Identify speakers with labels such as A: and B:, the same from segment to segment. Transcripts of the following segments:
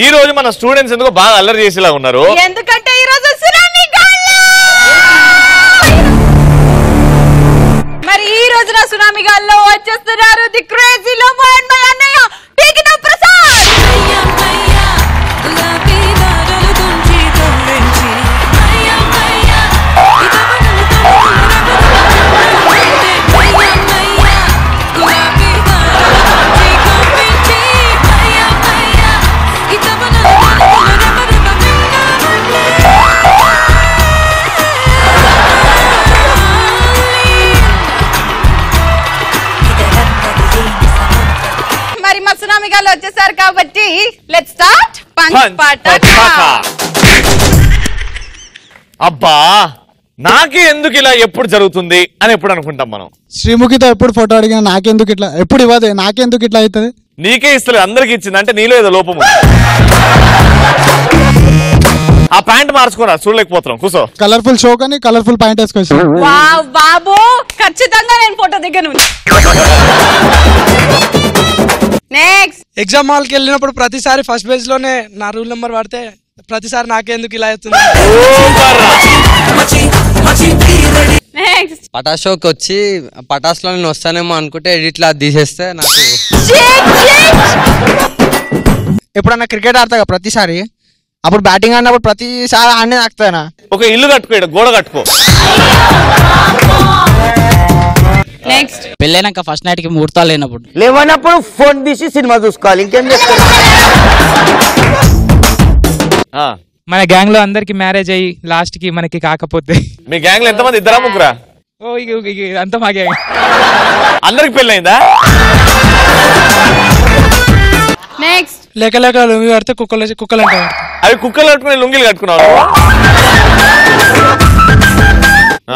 A: ఈ రోజు మన స్టూడెంట్స్ ఎందుకో బాగా అల్లరి చేసేలా ఉన్నారు.
B: ఎందుకంటే ఈ రోజు సునామీ గాల్లో మరి ఈ రోజున సునామీ గాల్లో వచ్చేస్తున్నారు the crazy Lomo and my అన్నయ్య పీకిన ప్రసాద్. వచ్చేసారు కాబట్టి లెట్స్ స్టార్ట్ పంచ్ పటాకా.
A: అబ్బా నాకే ఎందుకు ఇలా ఎప్పుడు జరుగుతుంది అని ఎప్పుడు అనుకుంటాం మనం.
C: శ్రీముఖితో ఎప్పుడు ఫోటో అడిగినా నాకెందుకు ఇట్లా ఎప్పుడు ఇవ్వదే నాకెందుకు ఇట్లా అవుతుంది.
A: నీకే ఇస్తలేదు అందరికి ఇచ్చింది అంటే నీలో ఏదో లోపము. ఆ ప్యాంట్ మార్చుకోరా చూడలేకపోతున్నాం కూర్చో.
C: కలర్ఫుల్ షో కానీ కలర్ఫుల్ ప్యాంట్ వేసుకొచ్చి
B: బాబు ఖచ్చితంగా నేను ఫోటో దిగను. నెక్స్ట్
D: ఎగ్జామ్ హాల్ కి వెళ్ళినప్పుడు ప్రతిసారి ఫస్ట్ పేజ్ లోనే నా రూల్ నెంబర్ పడితే ప్రతిసారి నాకెందుకు ఇలా అవుతుంది.
B: నెక్స్ట్
E: పటాస్ షోకి వచ్చి పటాస్ లో నేను వస్తానేమో అనుకుంటే ఎడిట్ లా తీసేస్తే నాకు
F: ఎప్పుడన్నా క్రికెట్ ఆడతా ప్రతిసారి అప్పుడు బ్యాటింగ్ ఆడినప్పుడు ప్రతిసారి ఆడనే తాకుతానా.
A: ఒక ఇల్లు కట్టుకో గోడ కట్టుకో.
B: నెక్స్ట్
G: పెళ్ళైనాక ఫస్ట్ నైట్ కి ముహూర్తాలు లేనప్పుడు
F: లేవనప్పుడు ఫోన్ తీసి సినిమా చూసుకోవాలి ఇంకేం చేస్తారు.
H: మన గ్యాంగ్ లో అందరికి మ్యారేజ్ అయ్యి లాస్ట్ కి మనకి కాకపోతే.
A: మీ గ్యాంగ్ లో ఎంతమంది ఇద్దరా ముగ్గురా?
H: ఓ అంతా మా గ్యాంగ్.
A: అందరికి పెళ్ళైందా?
B: నెక్స్ట్
D: లేక లేక లుంగి కడితే కుక్కలు అంటే
A: అవి కుక్కలు కట్టుకుని లుంగిలు కట్టుకున్నావు.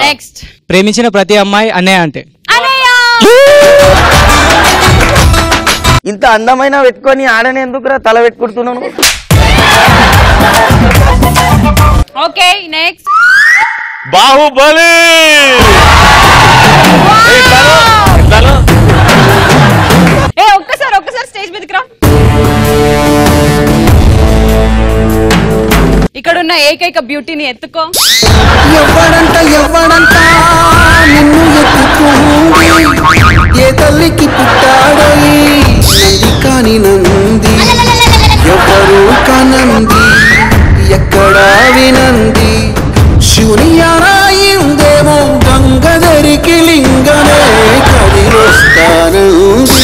B: నెక్స్ట్
G: ప్రేమించిన ప్రతి అమ్మాయి అన్నయ్య అంటే.
F: ఇంత అందమైన పెట్టుకొని ఆడని ఎందుకురా తల పెట్టుకుంటున్నాను.
B: Okay next
A: Baahubali.
B: ఒక్కసారి స్టేజ్ మీదకి రా. ఇక్కడ ఉన్న ఏకైక బ్యూటీని ఎత్తుకో.
I: ఎవ్వడంట నిన్ను ఎత్తుకుంది ఏ తల్లికి పుట్టాడో కాని నంది ఎవరు కనంది ఎక్కడా వినంది శూన్యరాయిందేమో గంగధరికి లింగమే కదిలొస్తానంది.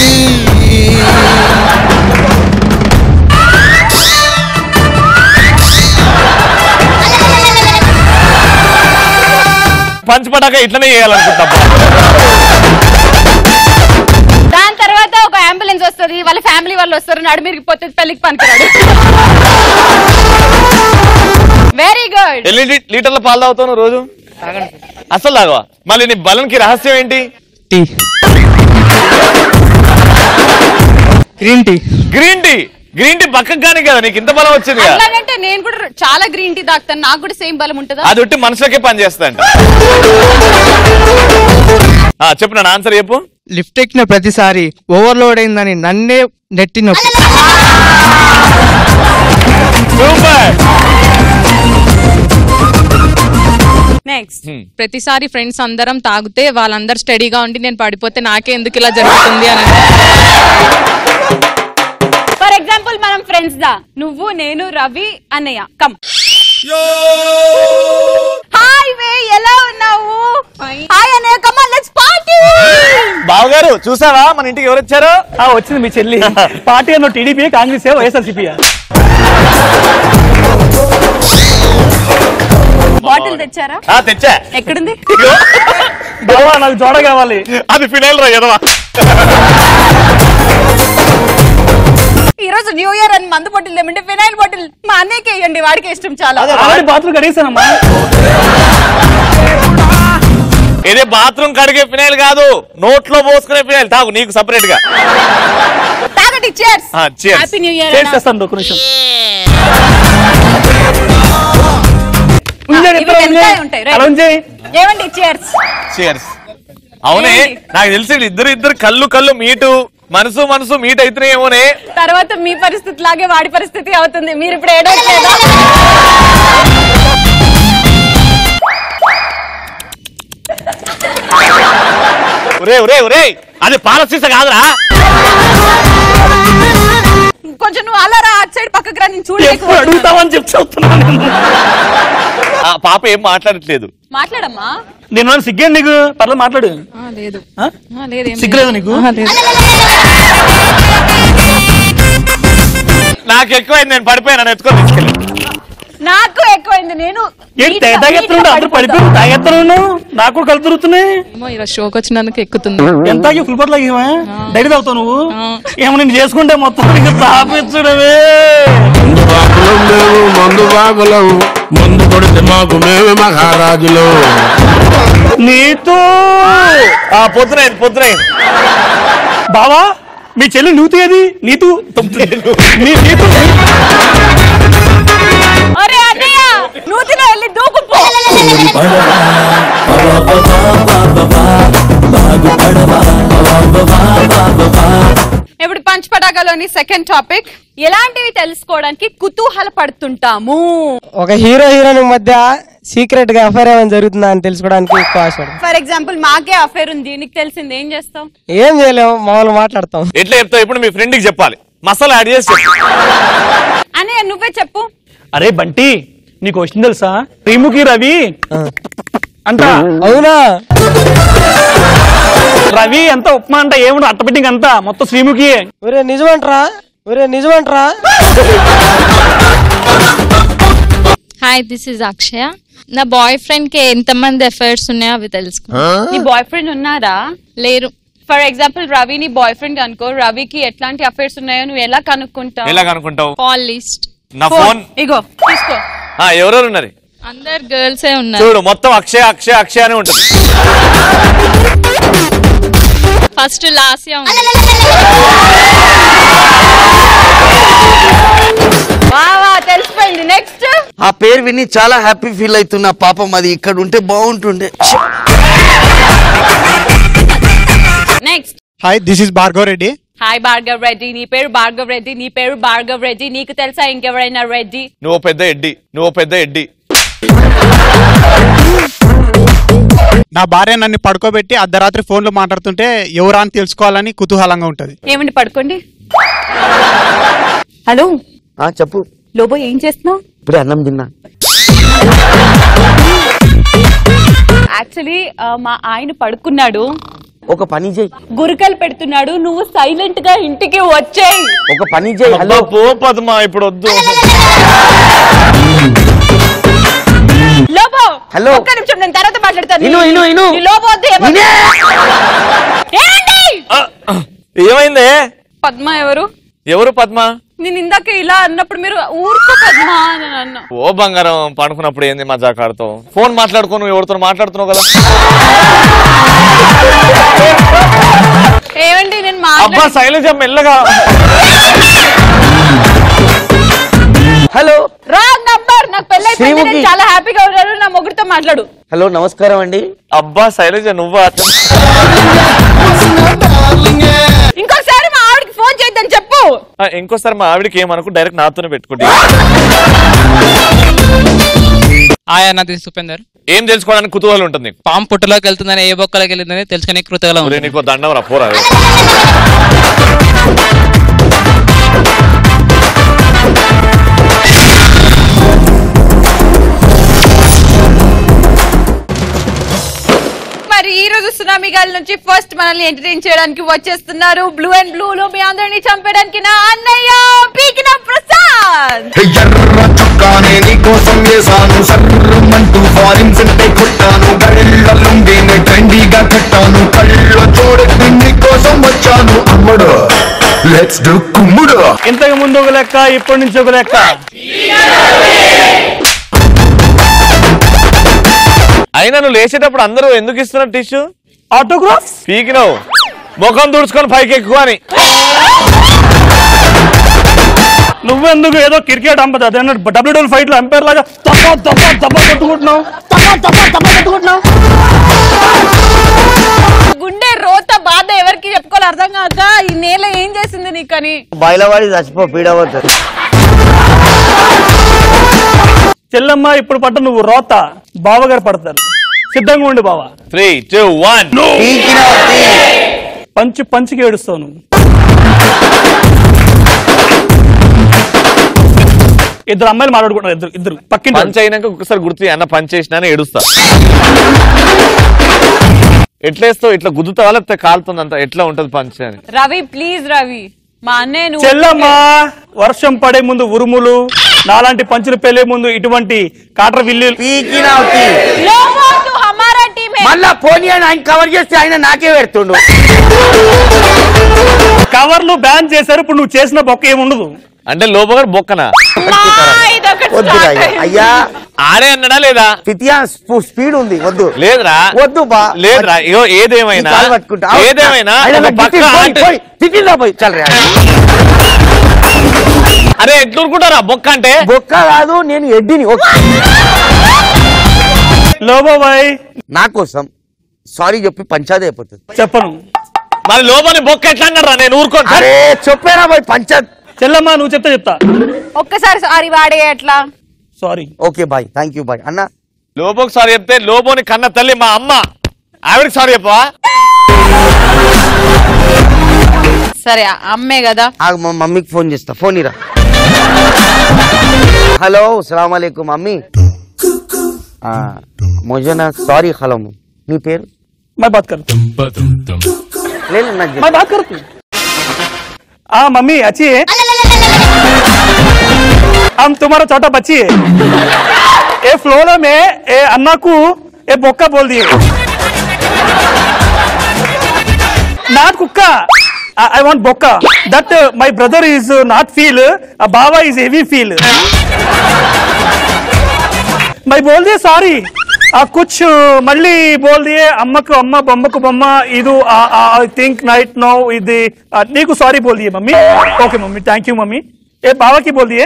A: పంచ్ పటాకా ఇట్లనే చేయాలనుకుంటా.
B: దాని తర్వాత ఒక అంబులెన్స్ వస్తుంది, వాళ్ళ ఫ్యామిలీ వాళ్ళు వస్తారు, నడుమిరిగిపోతే పెళ్లికి పనికిరాడు. Very good.
A: ఎన్ని లీటర్ల పాలు తాగుతావు రోజు? అసలు తాగవా? మళ్ళీ నీ బలంకి రహస్యం ఏంటి?
H: Tea, green tea.
A: Green tea green tea పక్కగానే కదా నీకు ఇంత బలం వచ్చింది.
B: అలాగంటే నేను కూడా చాలా గ్రీన్ టీ తాగుతాను, నాకు కూడా సేమ్ బలం ఉంటుందా?
A: అది ఒట్టి మనుషులకే పని చేస్తాయంట. చెప్పు నా ఆన్సర్ చెప్పు.
F: లిఫ్ట్ ఎక్కిన ప్రతిసారి ఓవర్లోడ్ అయిందని నన్నే నెట్టి నొప్పి.
A: సూపర్.
B: నెక్స్ట్
J: ప్రతిసారి ఫ్రెండ్స్ అందరం తాగితే వాళ్ళందరూ స్టడీగా ఉండి నేను పడిపోతే నాకే ఎందుకు ఇలా జరుగుతుంది అని.
B: ఫర్ ఎగ్జాంపుల్ మనం ఫ్రెండ్స్ దా, నువ్వు నేను రవి అన్నయ్య. కమ్. హాయ్ వే, ఎలా ఉన్నావు? హాయ్ అన్నయ్య, కమ్ ఆన్ లెట్స్ పార్టీ.
A: చూసావా మన ఇంటికి ఎవరు వచ్చారు?
K: వచ్చింది మీ చెల్లి. పార్టీ అన్న టీడీపీ, కాంగ్రెస్, వైఎస్ఆర్సీపీ.
B: బాటిల్ తెచ్చారా?
A: తెచ్చా.
B: ఎక్కడుంది?
K: బావా నాకు జోడ కావాలి.
A: అది ఫినైల్ రా ఎదవా.
B: ఈ రోజు న్యూ ఇయర్ అని మందు బాటిల్ ఏమంటే ఫినైల్ బాటిల్ మా అన్నయ్యకి వేయండి, వాడికి ఇష్టం చాలా.
K: బాత్రూమ్ కడిగేసానమ్మా.
A: ఇదే బాత్రూమ్ కడిగే ఫినైల్ కాదు, నోట్లో పోసుకునే ఫినైల్. తాగు, నీకు సపరేట్ గా
B: తాగండి. cheers. Happy new year.
K: చేస్తాను ఒక నిమిషం.
B: ఏమండి cheers.
A: cheers. అవునే, నాకు తెలిసి ఇద్దరు కళ్ళు మీటు, మనసు మీట్ అవుతున్నాయేమోనే.
B: తర్వాత మీ పరిస్థితి లాగే వాడి పరిస్థితి అవుతుంది. మీరు ఇప్పుడు ఏడవట్లేదా?
A: అది పాలసీస కాదురా.
B: కొంచెం నువ్వు అలా రా, అటు సైడ్ పక్కకు రా, నేను చూడలేదు.
K: అడుగుతావని చెప్తున్నాను.
A: పాప ఏం మాట్లాడట్లేదు.
B: మాట్లాడమ్మా.
K: నేను సిగ్గేండి నీకు? పర్లేదు మాట్లాడు.
J: లేదు
K: సిగ్గులేదు నీకు?
A: నాకు ఎక్కువైంది, నేను పడిపోయాను, ఎత్తుకొని తీసుకెళ్ళి.
B: నాకు ఎక్కువైంది. నేను
K: పడిపోయి తాగెత్తను, నాకు కూడా కళ్ళు తిరుగుతున్నాయి.
J: షోకి వచ్చినందుకు ఎక్కుతుంది.
K: ఎంత ఫుల్ బాటిల్ లాగేమా? డైరీ తాగుతావు నువ్వు? ఏమో నేను చేసుకుంటే మొత్తం తాపించడమే.
I: మందు బాగులం, మందు కొడితే మాకు మేమే మహారాజులు.
K: నీతో
A: పొద్దున
K: బావా మీ చెల్లి నూతి ఏది? నీతు
B: అరే అన్నయ్య, నూతిలో వెళ్ళి దూకుపో. ఇప్పుడు పంచ్ పటాకాలోని సెకండ్ టాపిక్, ఎలాంటివి తెలుసుకోవడానికి కుతూహల పడుతుంటాము.
F: ఒక హీరోయిన్ మధ్య సీక్రెట్ గా అఫైర్ ఏమైనా జరుగుతుందా అని తెలుసుకోవడానికి ఎక్కువ ఆశ.
B: ఫర్ ఎగ్జాంపుల్ మాకే అఫైర్ ఉంది, నీకు తెలిసింది, ఏం చేస్తావు?
F: ఏం చేయలేము, మామూలు మాట్లాడతాం.
A: ఎట్లా చెప్తావు? ఇప్పుడు మీ ఫ్రెండ్ కి చెప్పాలి, మసాలా యాడ్ చేసి
B: అన్నయ్య నువ్వే చెప్పు.
K: అరే బంటి, నీకు వచ్చింది తెలుసా? శ్రీముఖి రవి అంట.
F: అవునా?
K: రవి ఎంత ఉప్మా అంట, ఏముండ అట్ట బిడ్డింగ్ అంతా మొత్తం శ్రీముఖి.
F: ఒరే నిజమంటరా?
J: హాయ్, దిస్ ఇస్ అక్షయ. నా బాయ్ ఫ్రెండ్ కి ఎంతమంది అఫైర్స్ ఉన్నాయో అవి తెలుసుకో.
B: నీ బాయ్ ఫ్రెండ్ ఉన్నారా?
J: లేరు.
B: ఫర్ ఎగ్జాంపుల్ రవి నీ బాయ్ ఫ్రెండ్ అనుకో, రవికి ఎట్లాంటి అఫైర్స్ ఉన్నాయో నువ్వు ఎలా కనుక్కుంటావు?
J: Call list.
A: నా ఫోన్
B: ఇగో తీసుకో.
A: ఎవరెవరు ఉన్నారు?
J: అందరు గర్ల్సే ఉన్నారు.
A: చూడు, మొత్తం అక్షయ అక్షయ అక్షయ అని ఉంటుంది.
J: ఫస్ట్ లాస్యా ఉంది.
B: తెలిసిపోయింది. నెక్స్ట్.
I: ఆ పేరు విని చాలా హ్యాపీ ఫీల్ అవుతున్నా. పాపం అది ఇక్కడ ఉంటే బాగుంటుండే.
B: Next.
C: Hi, this is Bhargav Reddy.
B: Hi Bhargav Reddy. నీ పేరు భార్గవ్ రెడ్డి, నీ పేరు భార్గవ్ రెడ్డి. నీకు తెలుసా ఇంకెవరైనా రెడ్డి?
A: నువ్వు పెద్ద ఎడ్డి.
C: నా భార్య నన్ను పడుకోబెట్టి అర్ధరాత్రి ఫోన్లో మాట్లాడుతుంటే ఎవరా అని తెలుసుకోవాలని కుతూహలంగా ఉంటది.
B: ఏమండి పడుకోండి. హలో
I: చెప్పు.
B: లోబో ఏం చేస్తున్నావు?
I: ఇప్పుడే అన్నం తిన్నా.
B: యాక్చువల్లీ మా ఆయన పడుకున్నాడు.
I: ఒక పని చేయి,
B: గురికలు పెడుతున్నాడు. నువ్వు సైలెంట్ గా ఇంటికి వచ్చేయి.
I: ఒక పని చేయి.
A: హలో పో పద్మా, ఇప్పుడు వద్దు.
B: లోబో
I: హలో,
B: ఒక్క నిమిషం, నేను తర్వాత మాట్లాడతాను. లోబో వద్దు.
A: ఏమైందే?
B: పద్మ
A: ఎవరు పద్మ?
B: నేను ఇందాక ఇలా అన్నప్పుడు మీరు ఊరుకో పద్మ అని అన్నా.
A: ఓ బంగారం, పడుకున్నప్పుడు ఏంది మజాక్ ఆడతావు? ఫోన్ మాట్లాడుకో, నువ్వు ఎవరితో మాట్లాడుతున్నావు కదా.
B: ఏమండి నేను
A: అబ్బా శైలజ మెల్లగా.
I: Hello,
B: wrong number. నాకు పెళ్ళైపోయింది, నేను చాలా హ్యాపీగా ఉన్నాను. నా మొగుడితో మాట్లాడు.
I: హలో నమస్కారం అండి.
A: అబ్బా శైలజ నువ్వా?
B: ఇంకోసారి మా ఆవిడకి ఫోన్ చేయొద్దని చెప్పు.
A: ఇంకోసారి మా ఆవిడకి ఏమనుకో, డైరెక్ట్ నాతోనే పెట్టుకోండి.
G: ఆయనది సుపేందర్.
A: ఏం తెలుసుకోవడానికి కుతూహలం ఉంటుంది?
G: పాము పుట్టలోకి వెళ్తుందని, ఏ బొక్కలోకి వెళ్ళిందని తెలుసుకునే కృతజ్ఞత ఉంది.
A: నీకు దండం రా, పోరా.
B: మరి ఈ రోజు సునామీ గారి నుంచి ఫస్ట్ మనల్ని ఎంటర్టైన్ చేయడానికి వచ్చేస్తున్నారు బ్లూ అండ్ బ్లూ లో మీ అందరినీ చంపడానికి నా అన్నయ్య పీకిన ప్రసాద్.
L: ఎర్ర చుక్కానే నీకోసం వేసాను సర్రమంటూ ఫారిన్ సెంటే కొట్టాను గళ్ళ లుంగిని ట్రెండీగా కట్టాను కళ్ళ చూడకి నీకోసం వచ్చాను అమ్ముడు లెట్స్ డు కుమ్ముడు.
K: ఇంతకు ముందు ఒక లెక్క ఇప్పటి నుంచి ఒక లెక్క.
A: అయినా నువ్వు లేచేటప్పుడు అందరూ ఎందుకు ఇస్తున్నారు టిష్యూ?
K: ఆటోగ్రాఫ్
A: పీకినావు ముఖం తుడుచుకొని పైకి ఎక్కువ అని.
K: నువ్వెందుకు ఏదో క్రికెట్ అంపదు అదే డబ్ల్యూడబ్ల్యూ ఫైట్ లో అంపైర్ లాగా కొట్టుకుంటున్నావు.
B: గుండె రోత బాధ ఎవరికి చెప్పుకోవాలి అర్థం కాక ఈ నేల ఏం చేసింది నీకని.
I: బయలవాడి చచ్చిపో పీడవద్దు.
K: చెల్లమ్మ ఇప్పుడు పట్ట నువ్వు రోత బావగారు పడతారు. సిద్ధంగా ఉండి బావా.
A: 3, 2, 1
K: పంచికి ఏడుస్తావు నువ్వు. ఇద్దరు అమ్మాయిలు మాట్లాడుకుంటారు. ఇద్దరు పక్కింటి
A: పంచ్ అయినాక ఒకసారి గుర్తు అన్న పంచ్ చేసినా ఏడుస్తా. ఎట్లేస్తావు? ఇట్లా గుద్దుతావా లేకపోతే కాలుతుంది అంత ఎట్లా ఉంటది పంచ్ అని?
B: రవి ప్లీజ్ రవి మా అన్నయ్య.
K: చెల్లమ్మ వర్షం పడే ముందు ఉరుములు నాలాంటి పంచులు పెళ్లే ముందు ఇటువంటి కాటర్ విల్లు
I: మళ్ళా పోనీ అని ఆయన కవర్ చేస్తే ఆయన నాకే పెడుతుండు.
K: కవర్లు బ్యాన్ చేశారు. ఇప్పుడు నువ్వు చేసిన బొక్క ఏముండదు.
A: అంటే లోపల బొక్కనా?
I: అయ్యా
A: ఆడే అన్నాడా లేదా?
I: స్పీడ్ ఉంది వద్దు.
A: లేదురా
I: వద్దు బా
A: లేదురా. ఇగో ఏదేమైనా అరే ఎట్లుకుంటారా బొక్క అంటే?
I: బొక్క కాదు నేను ఎడ్డిని.
K: లోబాయ్
I: నా కోసం సారీ చెప్పి పంచాయతీ అయిపోతుంది.
K: చెప్పను
A: మరి లోపలి బొక్క ఎట్లా అన్నారా? నేను ఊరుకోను.
I: అరే చెప్పారా బాయ్ పంచాయత్.
K: చెల్లమ్మ నువ్వు చెప్తా
B: ఒక్కసారి సారీ వాడే అట్లా.
K: Sorry
I: okay bye thank you bye. అన్న
A: లోబోకి సారీ చెప్తే లోబోని కన్న తల్లి మా అమ్మ ఆవిడకి సారీ చెప్పవా?
B: సరే అమ్మే కదా.
I: మా మమ్మీకి ఫోన్ చేస్తా. ఫోన్ ఇరా. हेलो अस्सलाम वालेकुम मम्मी मुझे ना सॉरी खलम नी पेर
K: मैं बात कर
I: ले लेना
K: मैं बात कर मम्मी अच्छी है हम तुम्हारा छोटा बच्ची है ये फ्लोर में ये अन्ना को ये बोक्का बोल दिए not कुक्का I want bokka that my brother is not feel baba is heavy feel मैं बोल दिए सॉरी कुछ मल्ली बोल दिए अम्मा को अम्मा बम्मा को Bamma इधु I think night no इधे नी को सॉरी बोल दिए mummy okay mummy thank you mummy ये बाबा की बोल दिए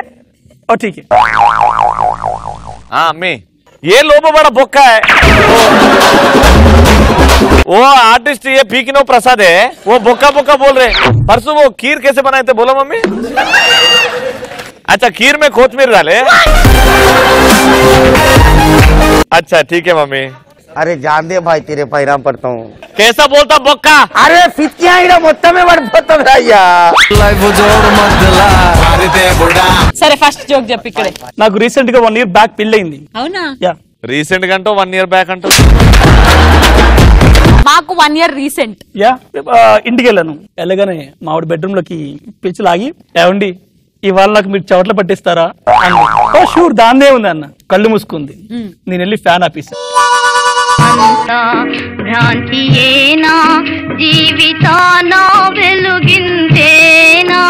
K: और ठीक है
A: हाँ अम्मी ये लोबो बड़ा बोक्का है वो आर्टिस्ट ये पीकिनो प्रसाद है वो बोक्का बोक्का बोल रहे परसों वो खीर कैसे बनाए थे बोलो मम्मी अच्छा खीर में कोथमीर डाले अच्छा ठीक है मम्मी
I: अरे जान दे भाई तेरे पैराम पड़ता हूँ
A: कैसा बोलता बोक्का
I: अरे फिक्कियां इधर మొత్తమే పడిపోతాం అయ్యా లైఫ్ జోర్ మధ్యలా మారితే బుడా
B: సరే ఫస్ట్ జోక్ చెప్పు ఇక్కడే
K: నాకు రీసెంట్ గా 1 ఇయర్ బ్యాక్ పెళ్లి అయింది
B: అవునా
K: యా
A: రీసెంట్ గా అంటో 1 ఇయర్ బ్యాక్ అంటో
B: మాకు 1 ఇయర్ రీసెంట్
K: యా ఇంటికి వెళ్ళాను వెళ్ళగానే మావిడ బెడ్రూమ్ లోకి పిలిచి లాగి ఏమండి ఇవాళ నాకు మీరు చవట్ల పట్టిస్తారా అంది ఓ షూర్ దాన్నే ఉంది అన్న కళ్ళు మూసుకుంది నేను వెళ్ళి ఫ్యాన్ ఆపేసా
M: భ్రాంతియేనా జీవితాన వెలుగిందేనా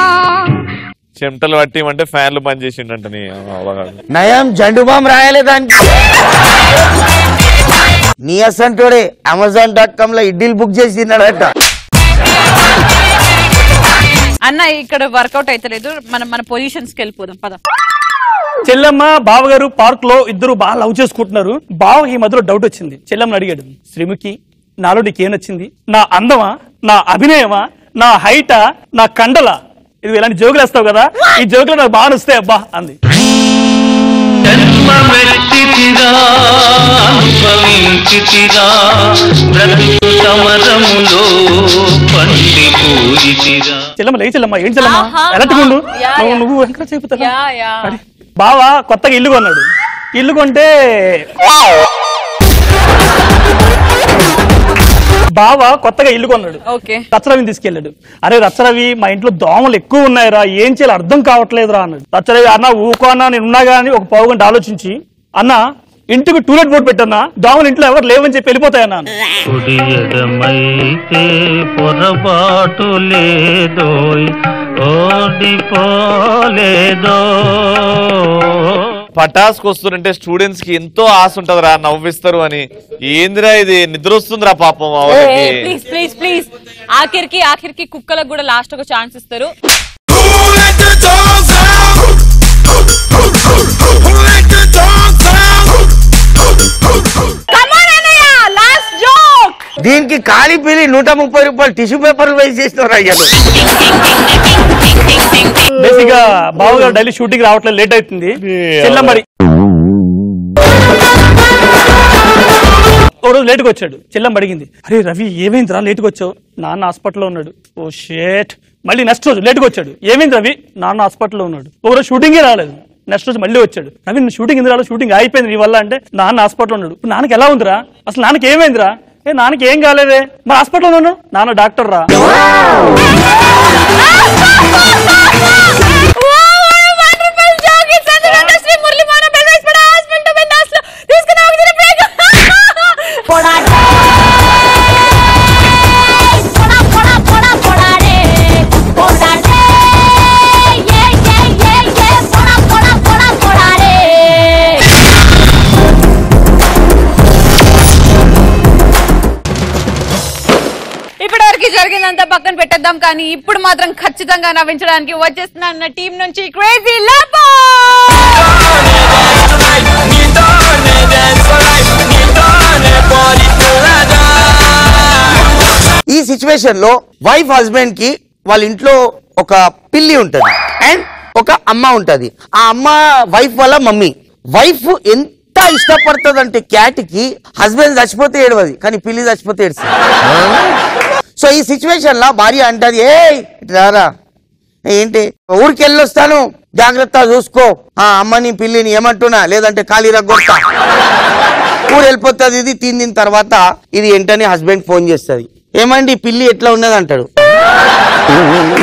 A: చెమటలు పట్టిమంటే ఫ్యాన్లు పనిచేసిండంట నీ
I: నయం జండు బామ్ రాయలే దానికి నీ అసంటోడే Amazon.com లో ఇడ్లీలు బుక్ చేసినాడట
B: అన్న ఇక్కడ వర్కౌట్ అయితలేదు మన పొజిషన్స్ కి వెళ్ళిపోదాం పద
K: చెల్లమ్మ బావగారు పార్క్ లో ఇద్దరు బాగా లవ్ చేసుకుంటున్నారు బావకి ఈ మధ్యలో డౌట్ వచ్చింది చెల్లమ్మని అడిగాడు శ్రీముఖి నాలో నీకేం నచ్చింది నా అందమా నా అభినయమా నా హైటా నా కండలా ఇది ఇలాంటి జోకులు వేస్తావు కదా ఈ జోకులు నాకు బాగా వస్తాయి అబ్బా అంది చెల్లమ్మ లే చెల్లమ్మ ఏం చెల్లమ్మ ఎలాంటి ఉండు నువ్వు ఎంకరేజ్ అయిపోతావా బావా కొత్తగా ఇల్లు కొన్నాడు ఇల్లు కొంటే బావ కొత్తగా ఇల్లు కొన్నాడు.
B: ఓకే.
K: రచ్చరవిని తీసుకెళ్ళాడు. అరే రచ్చరవి, మా ఇంట్లో దోమలు ఎక్కువ ఉన్నాయిరా, ఏం చేయాలి అర్థం కావట్లేదురా అన్నాడు. రచ్చరవి, అన్న ఊకో అన్న, నేను ఉన్నా కానీ ఒక పావు గంట ఆలోచించి, అన్న ఇంటికి టూలెట్ బోర్డు పెట్టన్నా, దోమలు ఇంట్లో ఎవరు లేవని చెప్పి వెళ్ళిపోతాయన్నా.
N: పొరపాటు లేదో ఓడిపోలేదో.
A: పటాస్కి వస్తుంటే స్టూడెంట్స్ కి ఎంతో ఆశ ఉంటదిరా, నవ్విస్తారు అని. ఏందిరా ఇది, నిద్ర వస్తుందిరా పాపం.
B: ప్లీజ్ ప్లీజ్ ప్లీజ్, ఆఖరికి కుక్కలకు కూడా లాస్ట్ ఒక ఛాన్స్ ఇస్తారు.
I: దీనికి ఖాళీ పిల్లి 130 రూపాయలు టిష్యూ పేపర్లు వేసి చేసినారు అయ్యారు.
K: బేసిక్ గా బావగారు డైలీ షూటింగ్ రావట్లేదు, లేట్ అవుతుంది. చెల్లమ్మడి ఓ రోజు లేట్గా వచ్చాడు. చెల్లమ్మ అడిగింది, అరే రవి ఏమైందిరా లేట్గా వచ్చావు? నాన్న హాస్పిటల్లో ఉన్నాడు. ఓ షేట్. మళ్ళీ నెక్స్ట్ రోజు లేట్గా వచ్చాడు. ఏమైంది రవి? నాన్న హాస్పిటల్లో ఉన్నాడు. ఒక రోజు షూటింగే రాలేదు. నెక్స్ట్ రోజు మళ్ళీ వచ్చాడు. రవి నువ్వు షూటింగ్ ఎందుకు రాలేదు? షూటింగ్ అయిపోయింది నీ వల్ల అంటే, నాన్న హాస్పిటల్లో ఉన్నాడు. ఇప్పుడు నాన్నకి ఎలా ఉందిరా? అసలు నాన్నకి ఏమైందిరా? నాన్నకి ఏం కాలేదే, మరి హాస్పిటల్లో ఉన్నాను. నాన్న డాక్టర్ రా.
B: ఇప్పటివరకు జరిగిందంతా పక్కన పెట్టేద్దాం, కానీ ఇప్పుడు మాత్రం ఖచ్చితంగా నవ్వించడానికి వచ్చేస్తున్న టీం నుంచి క్రేజీ లపో.
I: ఈ సిచ్యువేషన్ లో వైఫ్ హస్బెండ్ కి వాళ్ళ ఇంట్లో ఒక పిల్లి ఉంటది అండ్ ఒక అమ్మ ఉంటది. ఆ అమ్మ వైఫ్ వాళ్ళ మమ్మీ. వైఫ్ ఎంత ఇష్టపడుతుంది అంటే క్యాట్ కి, హస్బెండ్ చచ్చిపోతే ఏడవది కానీ పిల్లి చచ్చిపోతే ఏడుస్తుంది. సో ఈ సిచ్యువేషన్ లో భార్య అంటది, ఏ రారా, ఏంటి ఊరికి వెళ్ళొస్తాను, జాగ్రత్త చూసుకో, ఆ అమ్మని పిల్లిని ఏమంటున్నా, లేదంటే ఖాళీ రగ్గొడతా. ఊరు వెళ్ళిపోతుంది. ఇది తిన్న తర్వాత ఇది వెంటనే హస్బెండ్ ఫోన్ చేస్తుంది. ఏమండి పిల్లి ఎట్లా ఉన్నది అంటాడు.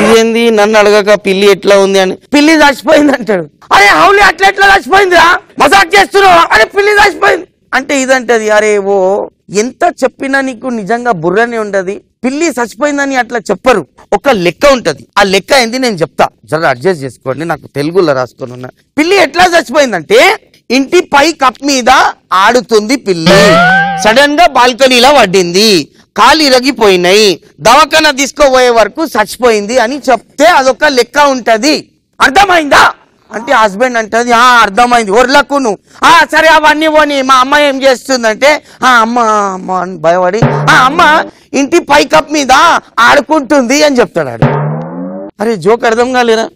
I: ఇదేంది నన్ను అడగక పిల్లి ఎట్లా ఉంది అని. పిల్లి చచ్చిపోయింది అంటాడు. అరే అవును, అట్లా ఎట్లా చచ్చిపోయిందిరా, మజాక్ చేస్తున్నావు, అరే పిల్లి చచ్చిపోయింది అంటే ఇదంటది. అరే ఓ ఎంత చెప్పినా నీకు నిజంగా బుర్రనే ఉండదు. పిల్లి చచ్చిపోయిందని అట్లా చెప్పరు, ఒక లెక్క ఉంటది. ఆ లెక్క ఏంది నేను చెప్తా, జర అడ్జస్ట్ చేసుకోండి, నాకు తెలుగులో రాసుకొని ఉన్నా. పిల్లి ఎట్లా చచ్చిపోయిందంటే, ఇంటి పై కప్ మీద ఆడుతుంది పిల్లి, సడన్ గా బాల్కనీలో పడ్డింది, కాలు ఇరగిపోయినాయి, దవాఖానా తీసుకోబోయే వరకు చచ్చిపోయింది అని చెప్తే అదొక లెక్క ఉంటది. అర్థమైందా అంటే హస్బెండ్ అంటది, అర్థమైంది, ఒర్లకు నువ్వు, సరే అవన్నీ పోని, మా అమ్మ ఏం చేస్తుందంటే, అమ్మ అమ్మ అని భయపడి, అమ్మ ఇంటి పై కప్ మీద ఆడుకుంటుంది అని చెప్తాడు. అరే జోక్ అర్థం కాలేరా?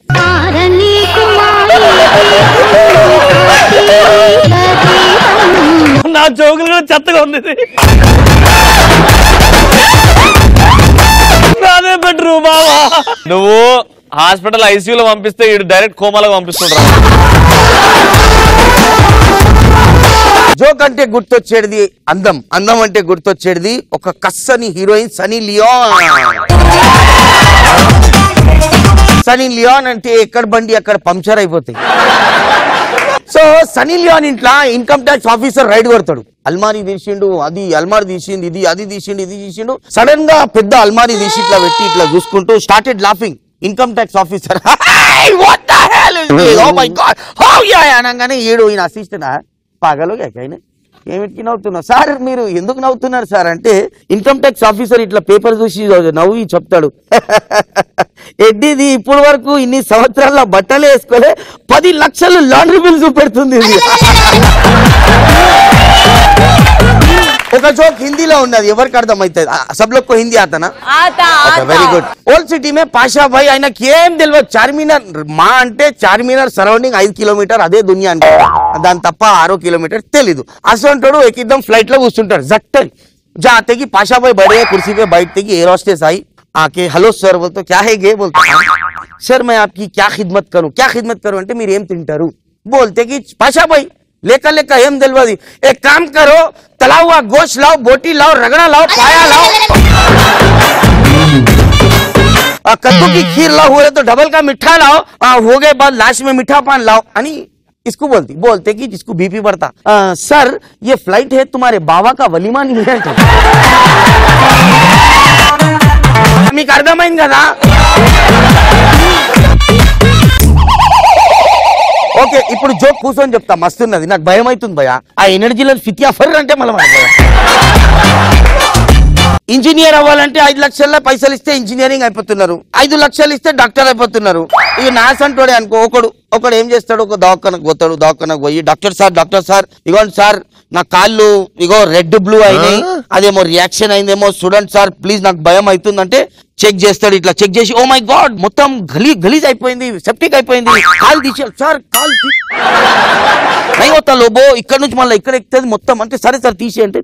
K: నా జోకులు కూడా చెత్తగా ఉంది. బెడ్రూమ్ బావా,
A: నువ్వు హాస్పిటల్ ఐసీయూలో పంపిస్తే ఇటు డైరెక్ట్ కోమాలో పంపిస్తుండ్రా.
I: జోక్ అంటే గుర్తొచ్చేది అందం, అందం అంటే గుర్తొచ్చేది ఒక కస్సని heroine Sunny Leone. Sunny Leone అంటే ఎక్కడ బండి అక్కడ పంక్చర్ అయిపోతాయి. సో సనీ లియోన్ ఇంట్లో ఇన్కమ్ ట్యాక్స్ ఆఫీసర్ రైడ్ కొడతాడు. అల్మారీ తీసిండు, అది అల్మారీ తీసిండు, ఇది అది తీసిండు, ఇది తీసిండు. సడన్ గా పెద్ద అల్మారీ తీసి ఇట్లా పెట్టి ఇట్లా చూసుకుంటూ started laughing. Income tax officer అనగానే ఏడు ఈయన అసిస్టెంట్ పాగలో అయినా ఏమిటికి నవ్వుతున్నా సార్, మీరు ఎందుకు నవ్వుతున్నారు సార్ అంటే, ఇన్కమ్ ట్యాక్స్ ఆఫీసర్ ఇట్లా పేపర్ చూసి నవ్వి చెప్తాడు, ఎడ్డిది ఇప్పుడు వరకు ఇన్ని సంవత్సరాల బట్టలు వేసుకోలే 10 లక్షలు లాండ్రీ బిల్ చూపెడుతుంది. ఒక జోక్ హిందీలో ఉన్నది, ఎవరికి అర్థమవుతుంది? సబ్ లోగ్ కో హిందీ ఆతానా? Very good. ఓల్డ్ సిటీ మే పాషా భాయ్ ఆయనకి ఏం తెలియదు. చార్మినార్ మా అంటే చార్మినార్ సరౌండింగ్ 5 కిలోమీటర్ అదే దునియా అంటే, దాని తప్ప 6 కిలోమీటర్ తెలీదు. అసంటాడు ఎక్కిద్దాం ఫ్లైట్ లో కూర్చుంటాడు. జట్టని जाते कि पाशा भाई बड़े कुर्सी पे बैठते कि एयर होस्टेस आई आके हेलो सर बोलते क्या है गे, बोलते सर मैं आपकी क्या खिदमत करूं, क्या खिदमत करूं అంటే మీరు ఏం తింటారు, बोलते कि पाशा भाई लेका लेका एम दिलवादी एक काम करो तला हुआ गोश्त लाओ बोटी लाओ रगड़ा लाओ पाया लाओ कद्दू की खीर लाओ हुए तो डबल का मिठा लाओ हो गए बाद लास्ट में मीठा पान लाओ आणि इसको बोलते कि जिसको बीपी बढ़ता सर ये फ्लाइट है तुम्हारे बाबा का वलीमा नहीं है మీకు అర్థమైంది కదా ఓకే ఇప్పుడు జోక్ కూర్చొని చెప్తా మస్తున్నది నాకు భయం అవుతుంది భయ ఆ ఎనర్జీలో ఫితియా ఫర్ అంటే మళ్ళీ ఇంజనీర్ అవ్వాలంటే 5 లక్షల పైసలు ఇస్తే ఇంజనీరింగ్ అయిపోతున్నారు 5 లక్షలు ఇస్తే డాక్టర్ అయిపోతున్నారు ఇక నాస్ అంటోడే అనుకో ఒకడు ఏం చేస్తాడు ఒక దవాఖానకు పోతాడు దవాఖానకు పోయి డాక్టర్ సార్ ఇగోండి సార్ నా కాళ్ళు ఇగో రెడ్ బ్లూ అయినాయి అదేమో రియాక్షన్ అయిందేమో చూడండి సార్ ప్లీజ్ నాకు భయం అవుతుందంటే చెక్ చేస్తాడు ఇట్లా చెక్ చేసి ఓ మై గాడ్ మొత్తం గలీజ్ అయిపోయింది సెప్టిక్ అయిపోయింది కాలు తీసేయాలి సార్ కాలు నైవతా లోబో ఇక్కడ నుంచి మళ్ళీ ఇక్కడ ఎక్కుతుంది మొత్తం అంటే సరే సార్ తీసేయంటే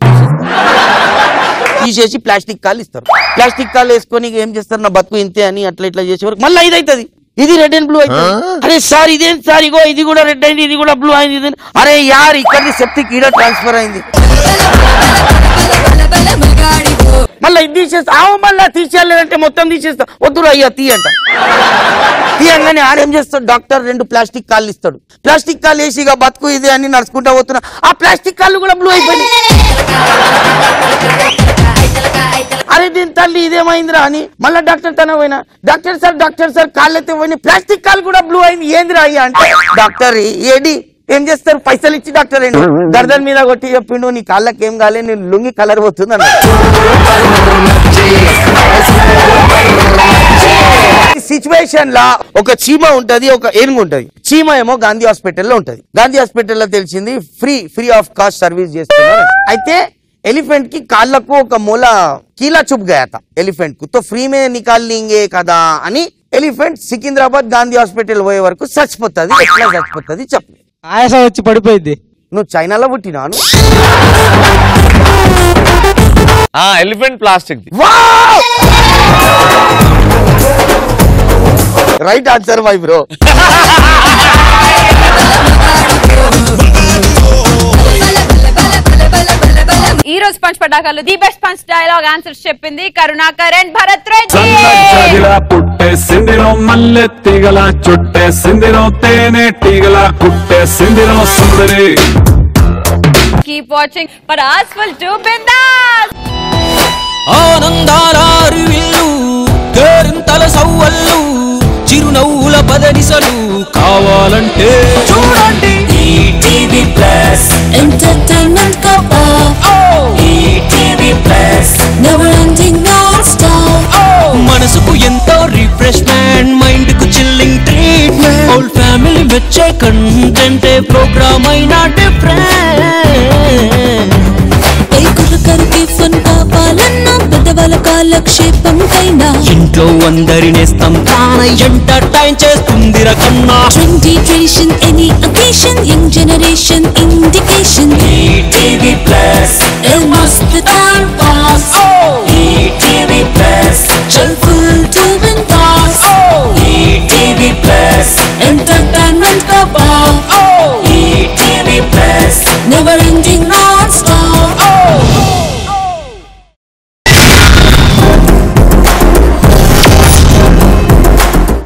I: తీసేసి ప్లాస్టిక్ కాలు ఇస్తారు ప్లాస్టిక్ కాలు వేసుకొని ఏం చేస్తారు నా బతుకు ఇంతే అని అట్లా ఇట్లా చేసే వరకు మళ్ళీ ఇది అవుతుంది ఇది రెడ్ అండ్ బ్లూ అవుతుంది అరే సార్ ఇదేం సార్ ఇగో ఇది కూడా రెడ్ అయింది ఇది కూడా బ్లూ అయింది అరే యార్ ఇక్కడ సెప్టిక్ ఈడ ట్రాన్స్ఫర్ అయింది మళ్ళీ ఇది తీసేస్తా మళ్ళీ తీసేయాలంటే మొత్తం తీసేస్తా వద్దురు అయ్యా తీయంట తీయంగానే ఆడేం చేస్తాడు డాక్టర్ 2 ప్లాస్టిక్ కాళ్ళు ఇస్తాడు ప్లాస్టిక్ కాళ్ళు వేసి ఇక బతుకు ఇదే అని నడుచుకుంటా పోతున్నా ఆ ప్లాస్టిక్ కాళ్ళు కూడా బ్లూ అయిపోయింది అరే దీని తల్లి ఇదేమైందిరా అని మళ్ళీ డాక్టర్ తన పోయినా డాక్టర్ సార్ కాళ్ళు అయితే పోయినా ప్లాస్టిక్ కాళ్ళు కూడా బ్లూ అయింది ఏందిరా అయ్యా అంటే డాక్టర్ ఏడి ఏం చేస్తారు పైసలు ఇచ్చి డాక్టర్ ఏంటి గర్దన్ మీద కొట్టి చెప్పిండు నీ కాళ్ళకి ఏం కాలే నేను లుంగి కలర్ పోతుంది అన్న సిచ్యువేషన్ లా ఒక చీమ ఉంటది ఒక ఏనుగు ఉంటది చీమ ఏమో గాంధీ హాస్పిటల్లో ఉంటది గాంధీ హాస్పిటల్లో తెలిసింది ఫ్రీ ఆఫ్ కాస్ట్ సర్వీస్ చేస్తున్నారు అయితే एलिफेंट की काళ్ళ को ఒక మూల कीला चुप गया था एलिफेंट को तो फ्री में निकाल लेंगे కదా అని ఎలిఫెంట్ సికింద్రాబాద్ గాంధీ హాస్పిటల్ పోయే వరకు చచ్చిపోతుంది ఎట్లా చచ్చిపోతుంది చెప్పు
F: ఆయాస వచ్చి పడిపోయింది
I: నువ్వు చైనాలో పుట్టినాను
A: elephant plastic
I: right answer my bro
B: ఈ రోజు పంచ్ పటాకాలు the best punch dialogue answers చెప్పింది కరుణాకర్ అండ్ భరత్ రెడ్డి
L: పుట్టేసిందిరో మల్లె తీగల చుట్టేసిందిరో తేనె తీగల కుట్టేసిందిరో సుందరి
B: కీప్ వాచింగ్ ఫర్ ఆస్ఫల్ టు బిందాస్
O: ఆనందాల అరువిల్లు కేరింతల సవ్వళ్ళు చిరునవ్వుల పదనిసలు కావాలంటే చూడండి ETV plus entertainment cup ETV plus never ending non stop మనసుకు ఎంతో రిఫ్రెష్మెంట్ మైండ్ కు చిల్లింగ్ ట్రీట్మెంట్ హోల్ ఫ్యామిలీ వచ్చే కంటెంట్ ప్రోగ్రామ్ అయినా డిఫరెంట్ కరుకి ఫన్ కావాలన్నా పెద్దవాళ్ళ కాలక్షేపం కైనా ఇంట్లో అందరినేస్తాం తాన ఎంటర్టైన్ చేస్తుంది రకన్నా trendy tradition any occasion young generation indication ETV plus ఏ మస్త్ టైం పాస్ ఈటీవీ ప్లస్ చల్ ఫుల్ టు బిందాస్ ఈటీవీ ప్లస్ ఎంటర్టైన్మెంట్ కా